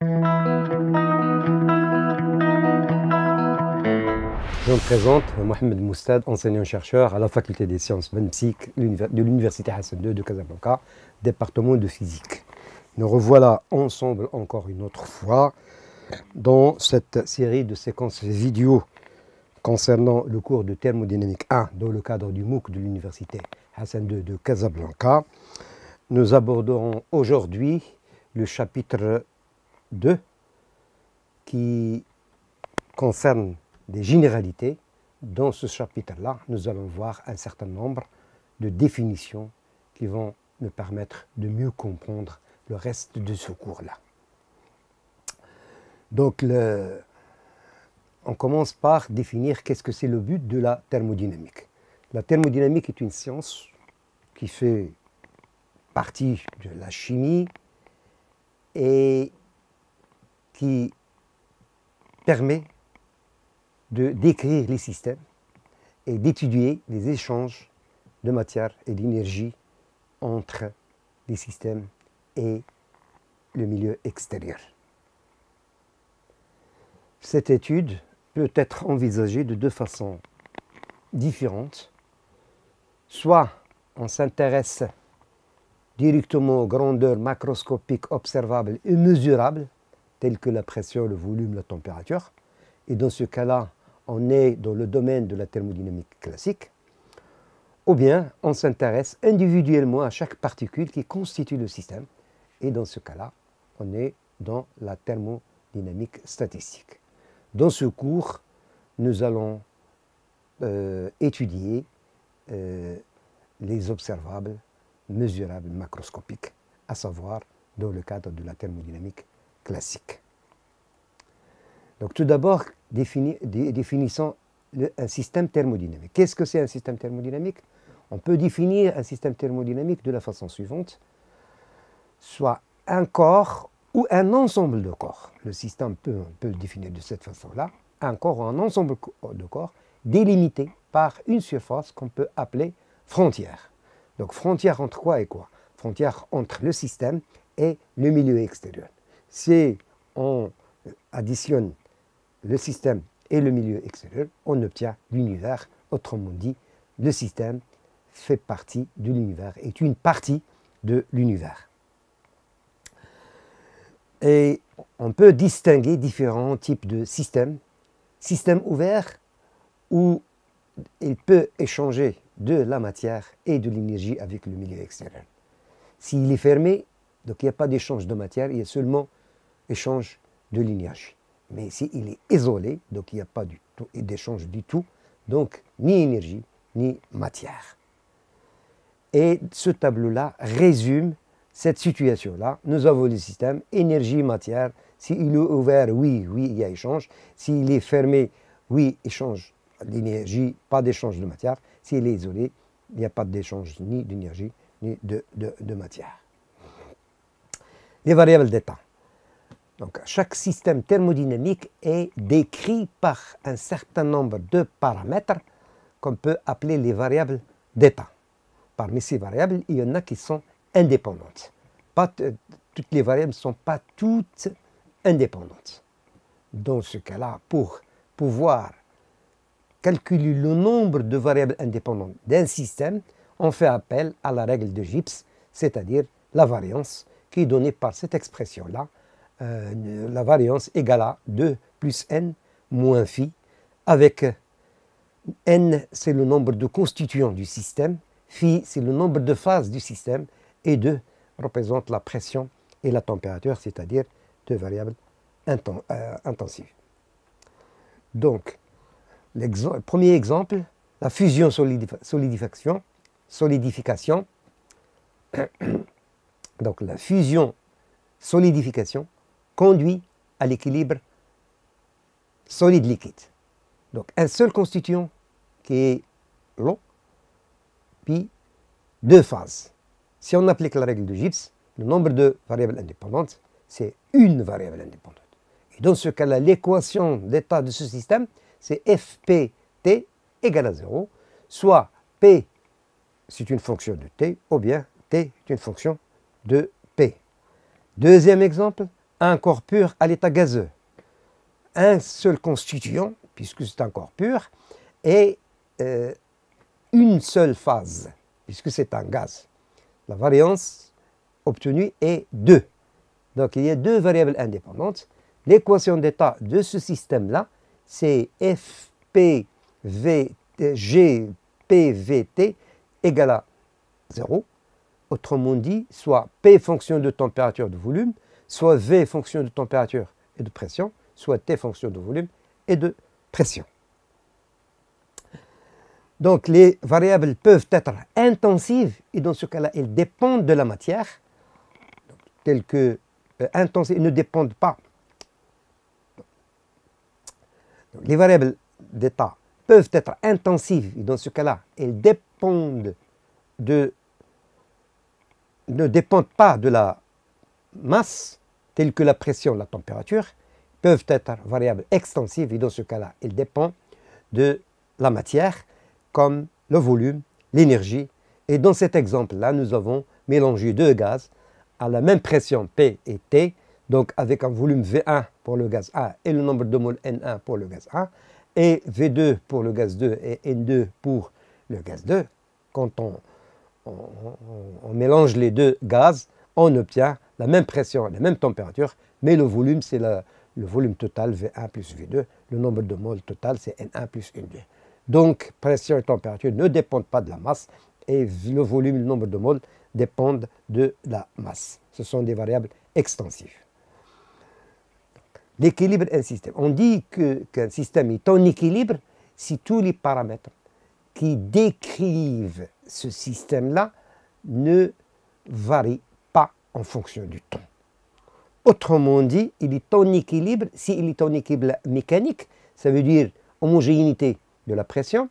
Je me présente, Mohamed Moustad, enseignant-chercheur à la faculté des sciences psych de l'université Hassan II de Casablanca, département de physique. Nous revoilà ensemble encore une autre fois dans cette série de séquences vidéo concernant le cours de thermodynamique 1 dans le cadre du MOOC de l'université Hassan II de Casablanca. Nous aborderons aujourd'hui le chapitre 2 qui concerne des généralités. Dans ce chapitre-là, nous allons voir un certain nombre de définitions qui vont nous permettre de mieux comprendre le reste de ce cours-là. Donc, on commence par définir qu'est-ce que c'est le but de la thermodynamique. La thermodynamique est une science qui fait partie de la chimie et qui permet de décrire les systèmes et d'étudier les échanges de matière et d'énergie entre les systèmes et le milieu extérieur. Cette étude peut être envisagée de deux façons différentes. Soit on s'intéresse directement aux grandeurs macroscopiques observables et mesurables, telles que la pression, le volume, la température, et dans ce cas-là, on est dans le domaine de la thermodynamique classique, ou bien on s'intéresse individuellement à chaque particule qui constitue le système, et dans ce cas-là, on est dans la thermodynamique statistique. Dans ce cours, nous allons étudier les observables, mesurables, macroscopiques, à savoir dans le cadre de la thermodynamique classique. Donc tout d'abord, définissons un système thermodynamique. Qu'est-ce que c'est un système thermodynamique? On peut définir un système thermodynamique de la façon suivante, soit un corps ou un ensemble de corps. Le système on peut le définir de cette façon-là, un corps ou un ensemble de corps délimité par une surface qu'on peut appeler frontière. Donc frontière entre quoi et quoi? Frontière entre le système et le milieu extérieur. Si on additionne le système et le milieu extérieur, on obtient l'univers. Autrement dit, le système fait partie de l'univers, est une partie de l'univers. Et on peut distinguer différents types de systèmes. Système ouvert, où il peut échanger de la matière et de l'énergie avec le milieu extérieur. S'il est fermé, donc il n'y a pas d'échange de matière, il y a seulement échange de l'énergie. Mais s'il est isolé, donc il n'y a pas d'échange du tout, donc ni énergie, ni matière. Et ce tableau-là résume cette situation-là. Nous avons le système énergie, matière. S'il est ouvert, oui, il y a échange. S'il est fermé, oui, échange d'énergie, pas d'échange de matière. S'il est isolé, il n'y a pas d'échange ni d'énergie, ni de matière. Les variables d'état. Donc, chaque système thermodynamique est décrit par un certain nombre de paramètres qu'on peut appeler les variables d'état. Parmi ces variables, il y en a qui sont indépendantes. Toutes les variables ne sont pas toutes indépendantes. Dans ce cas-là, pour pouvoir calculer le nombre de variables indépendantes d'un système, on fait appel à la règle de Gibbs, c'est-à-dire la variance qui est donnée par cette expression-là. La variance égale à 2 plus n moins phi, avec n, c'est le nombre de constituants du système, phi, c'est le nombre de phases du système, et 2 représente la pression et la température, c'est-à-dire deux variables intensives. Donc, le premier exemple, la fusion solidification. Donc, la fusion solidification conduit à l'équilibre solide-liquide. Donc, un seul constituant qui est l'eau, puis deux phases. Si on applique la règle de Gibbs, le nombre de variables indépendantes, c'est une variable indépendante. Et dans ce cas-là, l'équation d'état de ce système, c'est Fpt égale à 0, soit P, c'est une fonction de T, ou bien T est une fonction de P. Deuxième exemple, un corps pur à l'état gazeux. Un seul constituant, puisque c'est un corps pur, et une seule phase, puisque c'est un gaz. La variance obtenue est 2. Donc il y a deux variables indépendantes. L'équation d'état de ce système-là, c'est GPVT égale à 0. Autrement dit, soit P fonction de température de volume, soit V fonction de température et de pression, soit T fonction de volume et de pression. Donc les variables peuvent être intensives et dans ce cas-là, elles dépendent de la matière, telles que intensives, ne dépendent pas. Les variables d'état peuvent être intensives et dans ce cas-là, elles ne dépendent pas de la masse, telles que la pression, la température, peuvent être variables extensives et dans ce cas-là, elles dépendent de la matière, comme le volume, l'énergie. Et dans cet exemple-là, nous avons mélangé deux gaz à la même pression P et T, donc avec un volume V1 pour le gaz A et le nombre de moles N1 pour le gaz A, et V2 pour le gaz 2 et N2 pour le gaz 2. Quand on mélange les deux gaz, on obtient la même pression, la même température, mais le volume, c'est le volume total V1 plus V2. Le nombre de moles total, c'est N1 plus N2. Donc, pression et température ne dépendent pas de la masse et le volume et le nombre de moles dépendent de la masse. Ce sont des variables extensives. L'équilibre d'un système. On dit qu'un système est en équilibre si tous les paramètres qui décrivent ce système-là ne varient pas en fonction du temps. Autrement dit, il est en équilibre s'il est en équilibre mécanique, ça veut dire homogénéité de la pression,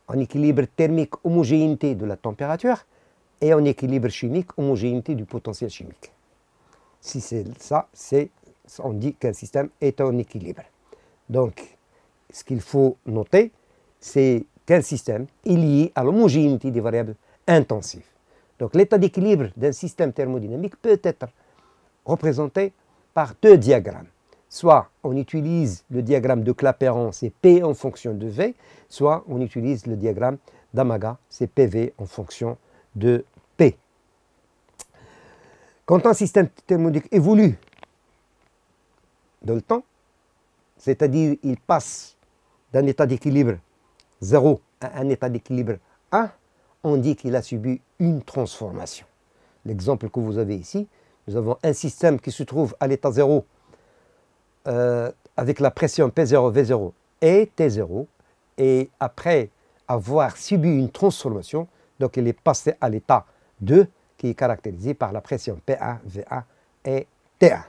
en équilibre thermique, homogénéité de la température, et en équilibre chimique, homogénéité du potentiel chimique. Si c'est ça, on dit qu'un système est en équilibre. Donc, ce qu'il faut noter, c'est qu'un système est lié à l'homogénéité des variables intensives. Donc, l'état d'équilibre d'un système thermodynamique peut être représenté par deux diagrammes. Soit on utilise le diagramme de Clapeyron, c'est P en fonction de V, soit on utilise le diagramme d'Amaga, c'est PV en fonction de P. Quand un système thermodynamique évolue dans le temps, c'est-à-dire il passe d'un état d'équilibre 0 à un état d'équilibre 1, on dit qu'il a subi une transformation. L'exemple que vous avez ici, nous avons un système qui se trouve à l'état 0 avec la pression P0, V0 et T0, et après avoir subi une transformation, donc il est passé à l'état 2 qui est caractérisé par la pression P1, V1 et T1.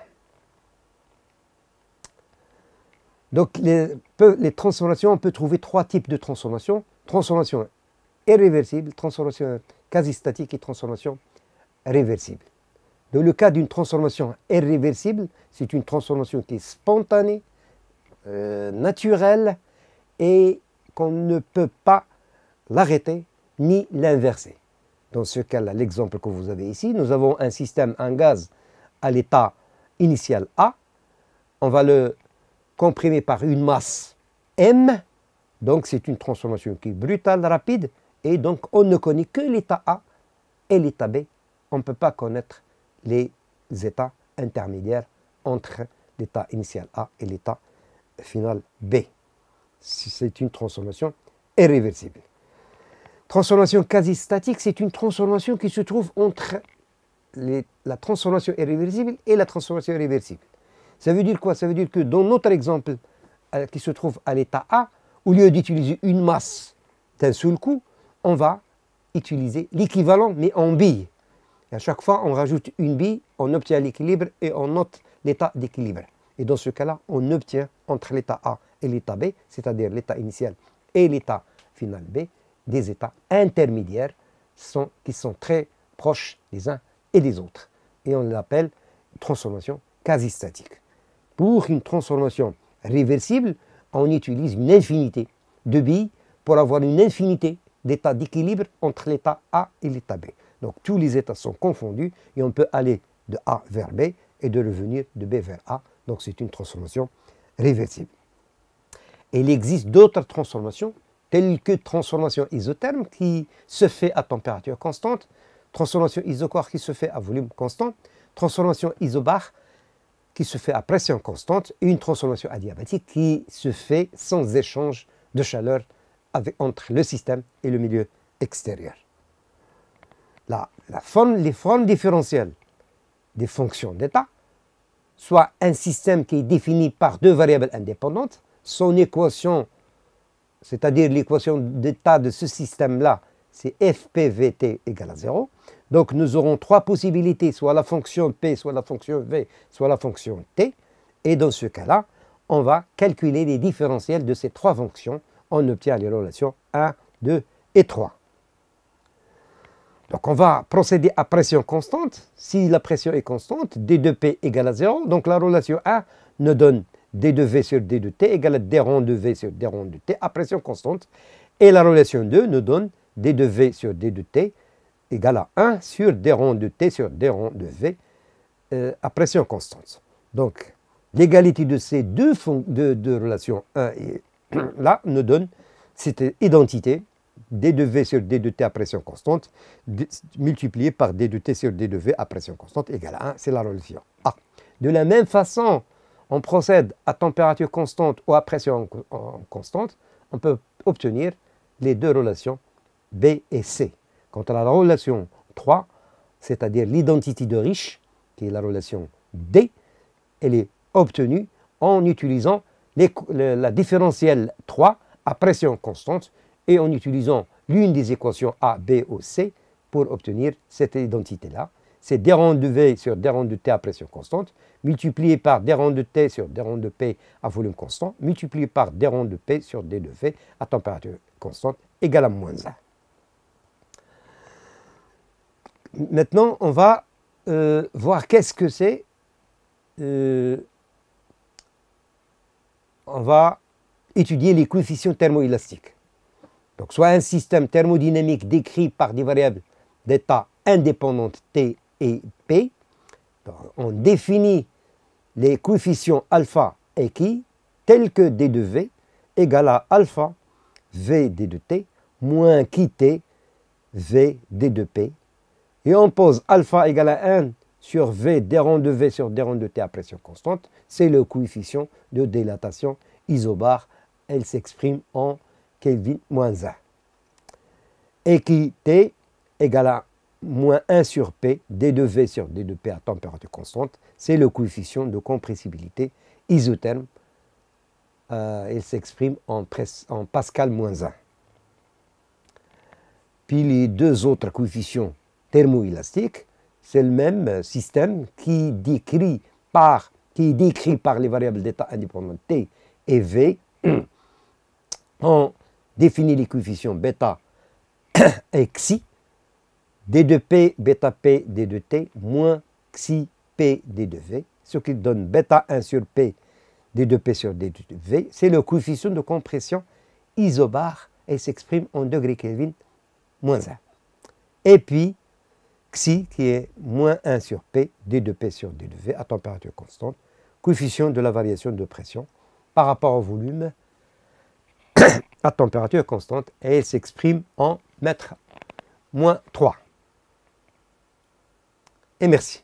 Donc les transformations, on peut trouver trois types de transformations. Transformation irréversible, transformation quasi-statique et transformation réversible. Dans le cas d'une transformation irréversible, c'est une transformation qui est spontanée, naturelle, et qu'on ne peut pas l'arrêter ni l'inverser. Dans ce cas-là, l'exemple que vous avez ici, nous avons un système, un gaz à l'état initial A. On va le comprimer par une masse M. Donc c'est une transformation qui est brutale, rapide, et donc on ne connaît que l'état A et l'état B. On ne peut pas connaître les états intermédiaires entre l'état initial A et l'état final B. C'est une transformation irréversible. Transformation quasi-statique, c'est une transformation qui se trouve entre la transformation irréversible et la transformation réversible. Ça veut dire quoi? Ça veut dire que dans notre exemple qui se trouve à l'état A, au lieu d'utiliser une masse d'un seul coup, on va utiliser l'équivalent mais en billes. Et à chaque fois, on rajoute une bille, on obtient l'équilibre et on note l'état d'équilibre. Et dans ce cas-là, on obtient entre l'état A et l'état B, c'est-à-dire l'état initial et l'état final B, des états intermédiaires qui sont très proches les uns et des autres. Et on l'appelle transformation quasi-statique. Pour une transformation réversible, on utilise une infinité de billes pour avoir une infinité d'états d'équilibre entre l'état A et l'état B. Donc tous les états sont confondus et on peut aller de A vers B et de revenir de B vers A. Donc c'est une transformation réversible. Et il existe d'autres transformations, telles que transformation isotherme qui se fait à température constante, transformation isoquark qui se fait à volume constant, transformation isobare qui se fait à pression constante et une transformation adiabatique qui se fait sans échange de chaleur entre le système et le milieu extérieur. Les formes différentielles des fonctions d'état, soit un système qui est défini par deux variables indépendantes, son équation, c'est-à-dire l'équation d'état de ce système-là, c'est FPVT égale à 0. Donc nous aurons trois possibilités, soit la fonction P, soit la fonction V, soit la fonction T. Et dans ce cas-là, on va calculer les différentiels de ces trois fonctions. On obtient les relations 1, 2 et 3. Donc on va procéder à pression constante. Si la pression est constante, D de P égale à 0. Donc la relation 1 nous donne D de V sur D de T égale à D rond de V sur D rond de T à pression constante. Et la relation 2 nous donne D de V sur D de T égale à 1 sur D rond de T sur D rond de V à pression constante. Donc l'égalité de ces deux relations 1 et là nous donne cette identité D de V sur D de T à pression constante multiplié par D de T sur D de V à pression constante égale à 1, c'est la relation A. De la même façon, on procède à température constante ou à pression constante, on peut obtenir les deux relations B et C. Quant à la relation 3, c'est-à-dire l'identité de Riche, qui est la relation D, elle est obtenue en utilisant la différentielle 3 à pression constante et en utilisant l'une des équations A, B ou C pour obtenir cette identité-là. C'est D rond de V sur D rond de T à pression constante, multiplié par D rond de T sur D rond de P à volume constant, multiplié par D rond de P sur D de V à température constante, égale à moins 1. Maintenant, on va voir qu'est-ce que c'est. On va étudier les coefficients thermoélastiques. Donc, soit un système thermodynamique décrit par des variables d'état indépendantes T et P. Donc, on définit les coefficients alpha et chi tels que D de V égale à alpha V D de T moins chi T V D de P. Et on pose alpha égale à 1 sur V D rond de V sur D rond de T à pression constante. C'est le coefficient de dilatation isobare. Elle s'exprime en Kelvin moins 1. Et qui T égale à moins 1 sur P, D de V sur D de P à température constante. C'est le coefficient de compressibilité isotherme. Elle s'exprime en Pascal moins 1. Puis les deux autres coefficients thermoélastiques, c'est le même système qui est décrit par les variables d'état indépendantes T et V. On définit les coefficients bêta et xi, D de P, bêta P, D de T, moins xi P, D de V, ce qui donne bêta 1 sur P, D de P sur D de V. C'est le coefficient de compression isobare et s'exprime en degrés Kelvin moins 1. Et puis, xi qui est moins 1 sur P, D de P sur D de V à température constante, coefficient de la variation de pression par rapport au volume à température constante et elle s'exprime en mètre moins 3. Et merci.